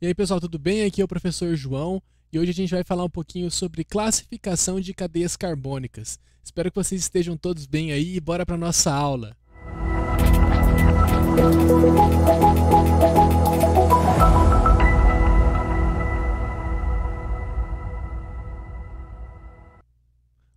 E aí, pessoal, tudo bem? Aqui é o professor João e hoje a gente vai falar um pouquinho sobre classificação de cadeias carbônicas. Espero que vocês estejam todos bem aí e bora para nossa aula.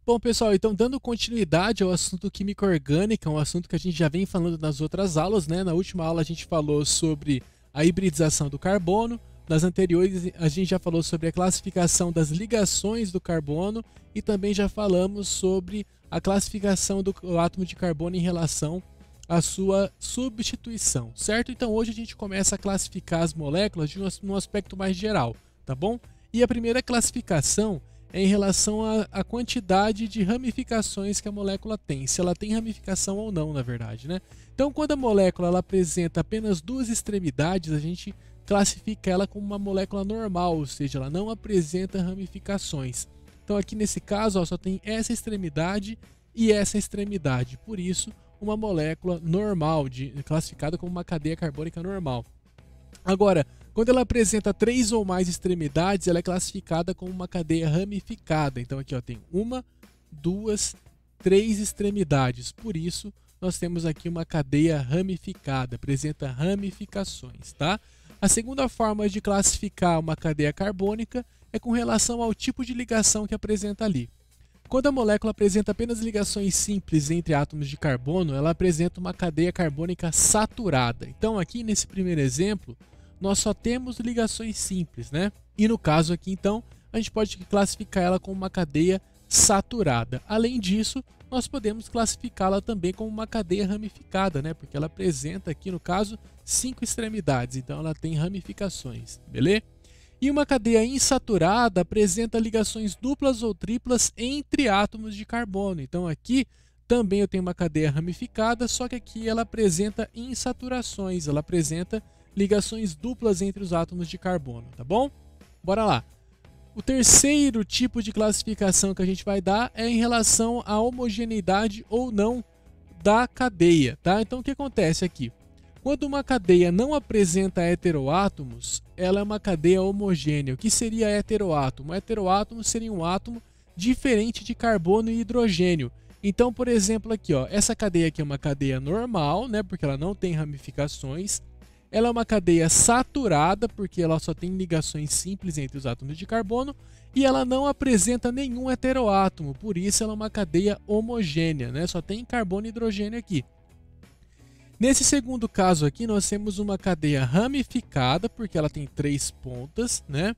Bom, pessoal, então dando continuidade ao assunto química orgânica, um assunto que a gente já vem falando nas outras aulas, né? Na última aula a gente falou sobre a hibridização do carbono. Nas anteriores, a gente já falou sobre a classificação das ligações do carbono e também já falamos sobre a classificação do átomo de carbono em relação à sua substituição, certo? Então hoje a gente começa a classificar as moléculas de um aspecto mais geral, tá bom? E a primeira classificação é em relação à quantidade de ramificações que a molécula tem, se ela tem ramificação ou não, na verdade, né? Então, quando a molécula ela apresenta apenas duas extremidades, a gente classifica ela como uma molécula normal, ou seja, ela não apresenta ramificações. Então aqui nesse caso, ó, só tem essa extremidade e essa extremidade, por isso uma molécula normal, classificada como uma cadeia carbônica normal. Agora, quando ela apresenta três ou mais extremidades, ela é classificada como uma cadeia ramificada. Então aqui ó, tem uma, duas, três extremidades, por isso nós temos aqui uma cadeia ramificada, apresenta ramificações, tá? A segunda forma de classificar uma cadeia carbônica é com relação ao tipo de ligação que apresenta ali. Quando a molécula apresenta apenas ligações simples entre átomos de carbono, ela apresenta uma cadeia carbônica saturada. Então aqui nesse primeiro exemplo, nós só temos ligações simples, né? E no caso aqui então, a gente pode classificar ela como uma cadeia saturada. Além disso, nós podemos classificá-la também como uma cadeia ramificada, né? Porque ela apresenta aqui, no caso, 5 extremidades, então ela tem ramificações, beleza? E uma cadeia insaturada apresenta ligações duplas ou triplas entre átomos de carbono. Então aqui também eu tenho uma cadeia ramificada, só que aqui ela apresenta insaturações, ela apresenta ligações duplas entre os átomos de carbono, tá bom? Bora lá! O terceiro tipo de classificação que a gente vai dar é em relação à homogeneidade ou não da cadeia, tá? Então o que acontece aqui? Quando uma cadeia não apresenta heteroátomos, ela é uma cadeia homogênea. O que seria heteroátomo? O heteroátomo seria um átomo diferente de carbono e hidrogênio. Então, por exemplo, aqui, ó, essa cadeia aqui é uma cadeia normal, né? Porque ela não tem ramificações. Ela é uma cadeia saturada, porque ela só tem ligações simples entre os átomos de carbono, e ela não apresenta nenhum heteroátomo, por isso ela é uma cadeia homogênea, né? Só tem carbono e hidrogênio aqui. Nesse segundo caso aqui, nós temos uma cadeia ramificada, porque ela tem 3 pontas, né?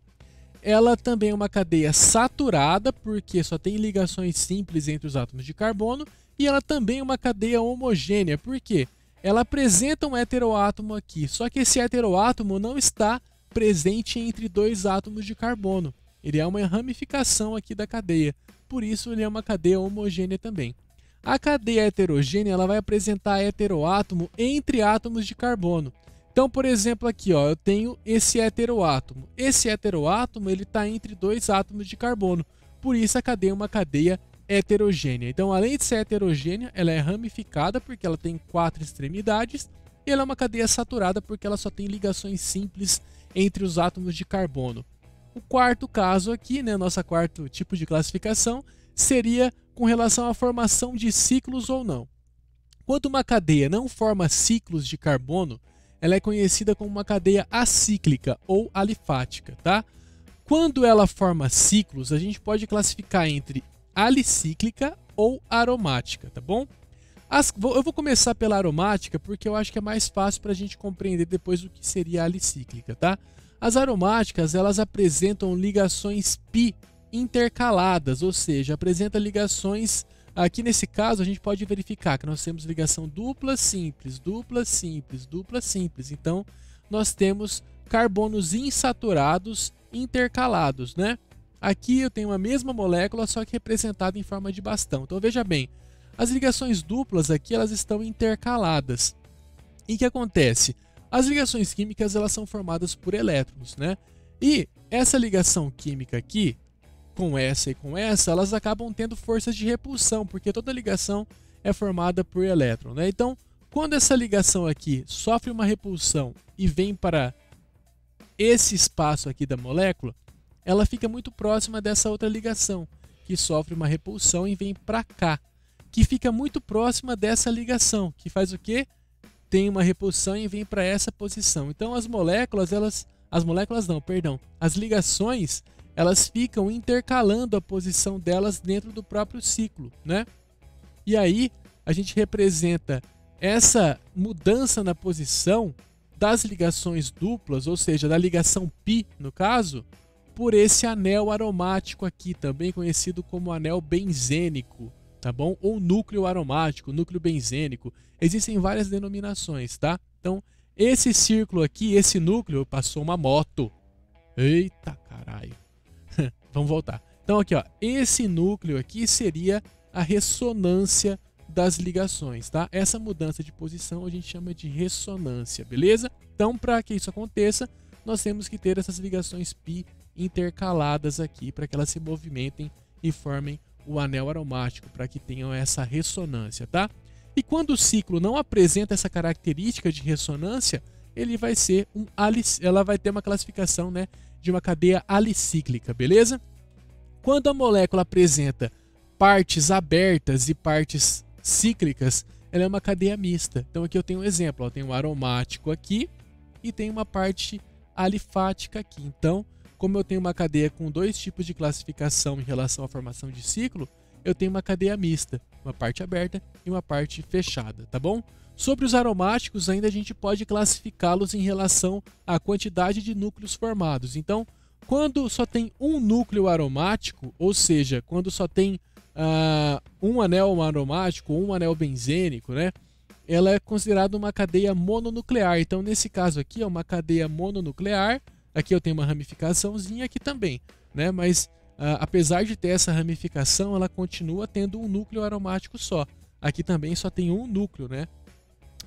Ela também é uma cadeia saturada, porque só tem ligações simples entre os átomos de carbono, e ela também é uma cadeia homogênea, por quê? Ela apresenta um heteroátomo aqui, só que esse heteroátomo não está presente entre dois átomos de carbono. Ele é uma ramificação aqui da cadeia, por isso ele é uma cadeia homogênea também. A cadeia heterogênea ela vai apresentar heteroátomo entre átomos de carbono. Então, por exemplo, aqui ó, eu tenho esse heteroátomo. Esse heteroátomo ele está entre dois átomos de carbono, por isso a cadeia é uma cadeia heterogênea. Então, além de ser heterogênea, ela é ramificada porque ela tem 4 extremidades e ela é uma cadeia saturada porque ela só tem ligações simples entre os átomos de carbono. O quarto caso aqui, né, nosso quarto tipo de classificação, seria com relação à formação de ciclos ou não. Quando uma cadeia não forma ciclos de carbono, ela é conhecida como uma cadeia acíclica ou alifática, tá? Quando ela forma ciclos, a gente pode classificar entre alicíclica ou aromática, tá bom? Eu vou começar pela aromática porque eu acho que é mais fácil para a gente compreender depois o que seria a alicíclica, tá? As aromáticas, elas apresentam ligações pi intercaladas, ou seja, apresenta ligações, aqui nesse caso a gente pode verificar que nós temos ligação dupla simples, dupla simples, dupla simples, então nós temos carbonos insaturados intercalados, né? Aqui eu tenho a mesma molécula, só que representada em forma de bastão. Então veja bem, as ligações duplas aqui elas estão intercaladas. E o que acontece? As ligações químicas elas são formadas por elétrons, né? E essa ligação química aqui, com essa e com essa, elas acabam tendo forças de repulsão, porque toda ligação é formada por elétron, né? Então, quando essa ligação aqui sofre uma repulsão e vem para esse espaço aqui da molécula, ela fica muito próxima dessa outra ligação, que sofre uma repulsão e vem para cá, que fica muito próxima dessa ligação, que faz o quê? Tem uma repulsão e vem para essa posição. Então as ligações, elas ficam intercalando a posição delas dentro do próprio ciclo, né? E aí a gente representa essa mudança na posição das ligações duplas, ou seja, da ligação π no caso, por esse anel aromático aqui, também conhecido como anel benzênico, tá bom? Ou núcleo aromático, núcleo benzênico. Existem várias denominações, tá? Então, esse círculo aqui, esse núcleo, passou uma moto. Eita, caralho. Vamos voltar. Então, aqui, ó, esse núcleo aqui seria a ressonância das ligações, tá? Essa mudança de posição a gente chama de ressonância, beleza? Então, para que isso aconteça, nós temos que ter essas ligações π intercaladas aqui para que elas se movimentem e formem o anel aromático, para que tenham essa ressonância, tá? E quando o ciclo não apresenta essa característica de ressonância, ele vai ser ela vai ter uma classificação, né, de uma cadeia alicíclica, beleza? Quando a molécula apresenta partes abertas e partes cíclicas, ela é uma cadeia mista. Então aqui eu tenho um exemplo, eu tenho um aromático aqui e tem uma parte alifática aqui. Então, como eu tenho uma cadeia com dois tipos de classificação em relação à formação de ciclo, eu tenho uma cadeia mista, uma parte aberta e uma parte fechada, tá bom? Sobre os aromáticos, ainda a gente pode classificá-los em relação à quantidade de núcleos formados. Então, quando só tem um núcleo aromático, ou seja, quando só tem um anel aromático ou um anel benzênico, né? Ela é considerada uma cadeia mononuclear. Então, nesse caso aqui, é uma cadeia mononuclear. Aqui eu tenho uma ramificaçãozinha aqui também, né? Mas apesar de ter essa ramificação, ela continua tendo um núcleo aromático só. Aqui também só tem um núcleo, né?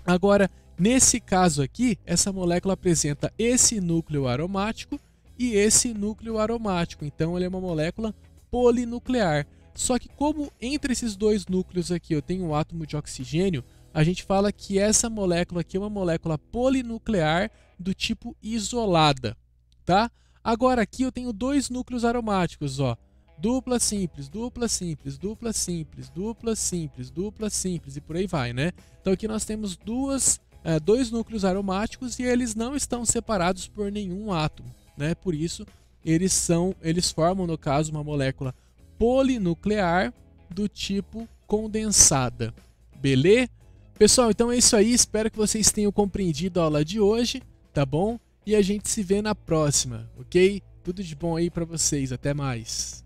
Agora, nesse caso aqui, essa molécula apresenta esse núcleo aromático e esse núcleo aromático. Então, ela é uma molécula polinuclear. Só que como entre esses dois núcleos aqui eu tenho um átomo de oxigênio, a gente fala que essa molécula aqui é uma molécula polinuclear do tipo isolada, tá? Agora aqui eu tenho dois núcleos aromáticos, ó. Dupla simples, dupla simples, dupla simples, dupla simples, dupla simples e por aí vai, né? Então aqui nós temos dois núcleos aromáticos e eles não estão separados por nenhum átomo, né? Por isso eles formam, no caso, uma molécula polinuclear do tipo condensada. Beleza? Pessoal, então é isso aí. Espero que vocês tenham compreendido a aula de hoje, tá bom? E a gente se vê na próxima, ok? Tudo de bom aí para vocês. Até mais.